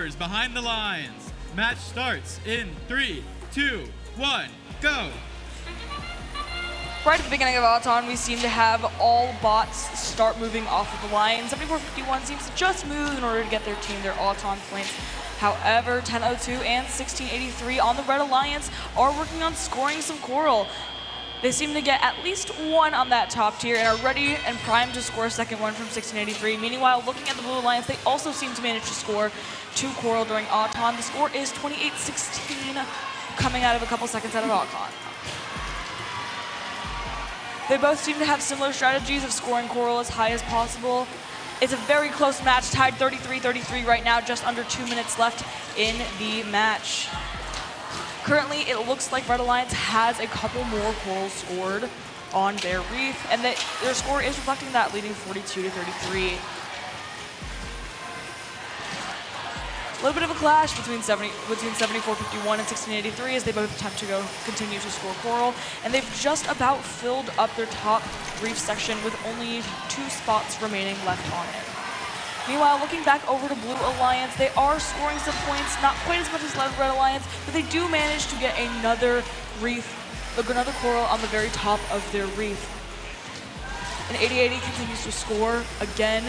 scorers behind the lines. Match starts in 3, 2, 1, go. Right at the beginning of Auton, we seem to have all bots start moving off of the line. 7451 seems to just move in order to get their team their Auton points. However, 1002 and 1683 on the Red Alliance are working on scoring some coral. They seem to get at least one on that top tier and are ready and primed to score a second one from 1683. Meanwhile, looking at the Blue Alliance, they also seem to manage to score 2 coral during Auton. The score is 28-16, coming out of a couple seconds out of Auton. They both seem to have similar strategies of scoring coral as high as possible. It's a very close match, tied 33-33 right now, just under 2 minutes left in the match. Currently, it looks like Red Alliance has a couple more corals scored on their reef, and that their score is reflecting that, leading 42-33. A little bit of a clash between 7451 and 1683 as they both attempt to continue to score coral, and they've just about filled up their top reef section with only 2 spots remaining left on it. Meanwhile, looking back over to Blue Alliance, they are scoring some points, not quite as much as Red Alliance, but they do manage to get another coral on the very top of their reef. And 8080 continues to score again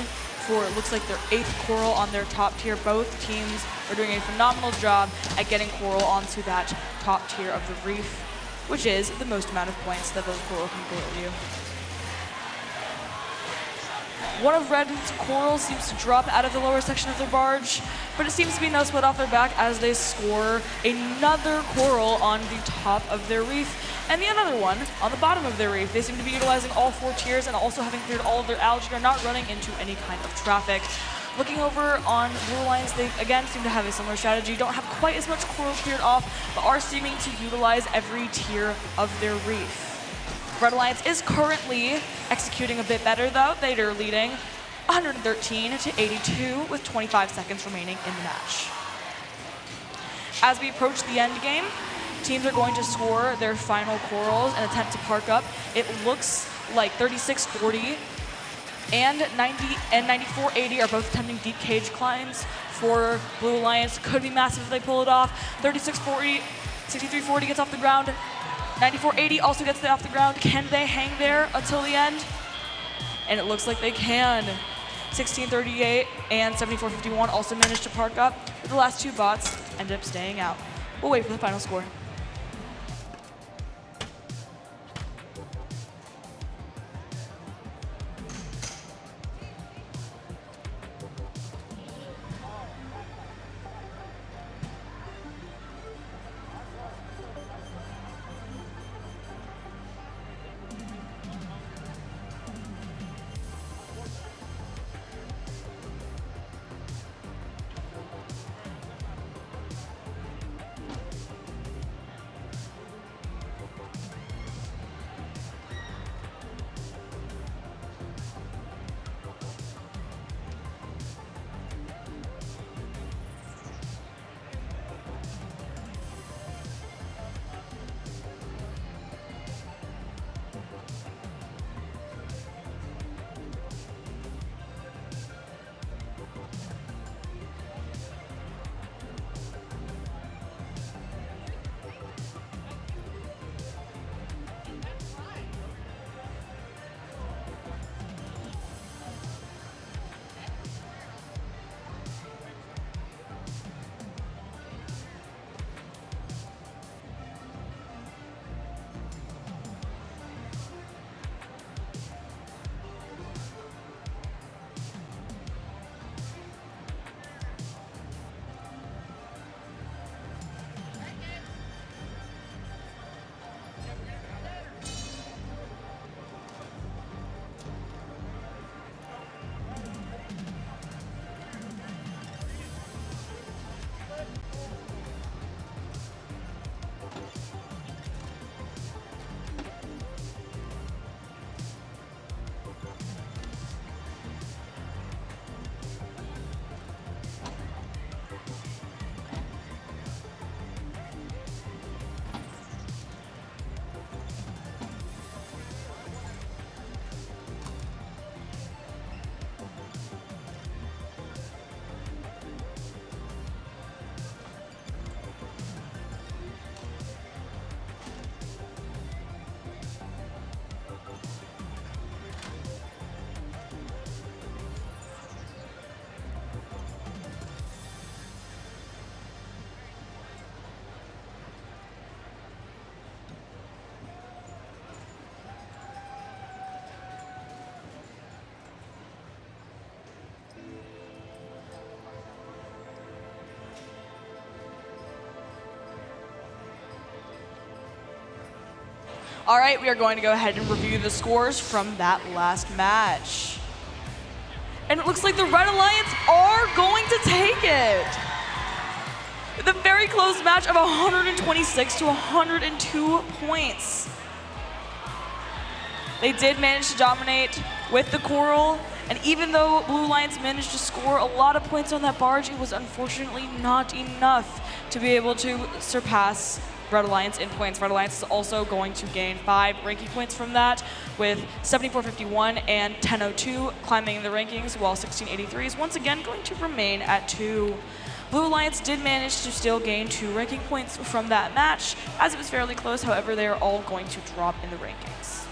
for, it looks like, their 8th coral on their top tier. Both teams are doing a phenomenal job at getting coral onto that top tier of the reef, which is the most amount of points that those coral can give you. One of Red's corals seems to drop out of the lower section of their barge, but it seems to be no sweat off their back as they score another coral on the top of their reef, and another one on the bottom of their reef. They seem to be utilizing all 4 tiers and also having cleared all of their algae, are not running into any kind of traffic. Looking over on Blue Alliance, they again seem to have a similar strategy. Don't have quite as much coral cleared off, but are seeming to utilize every tier of their reef. Red Alliance is currently executing a bit better though. They are leading 113-82 with 25 seconds remaining in the match. As we approach the end game, teams are going to score their final corals and attempt to park up. It looks like 3640 and 9480 are both attempting deep cage climbs for Blue Alliance. Could be massive if they pull it off. 3640, 6340 gets off the ground. 9480 also gets off the ground. Can they hang there until the end? And it looks like they can. 1638 and 7451 also managed to park up, but the last 2 bots ended up staying out. We'll wait for the final score. All right, we are going to go ahead and review the scores from that last match. And it looks like the Red Alliance are going to take it. With a very close match of 126 to 102 points. They did manage to dominate with the Coral, and even though Blue Alliance managed to score a lot of points on that barge, it was unfortunately not enough to be able to surpass Red Alliance in points. Red Alliance is also going to gain 5 ranking points from that, with 7451 and 1002 climbing the rankings, while 1683 is once again going to remain at 2. Blue Alliance did manage to still gain 2 ranking points from that match, as it was fairly close. However, they are all going to drop in the rankings.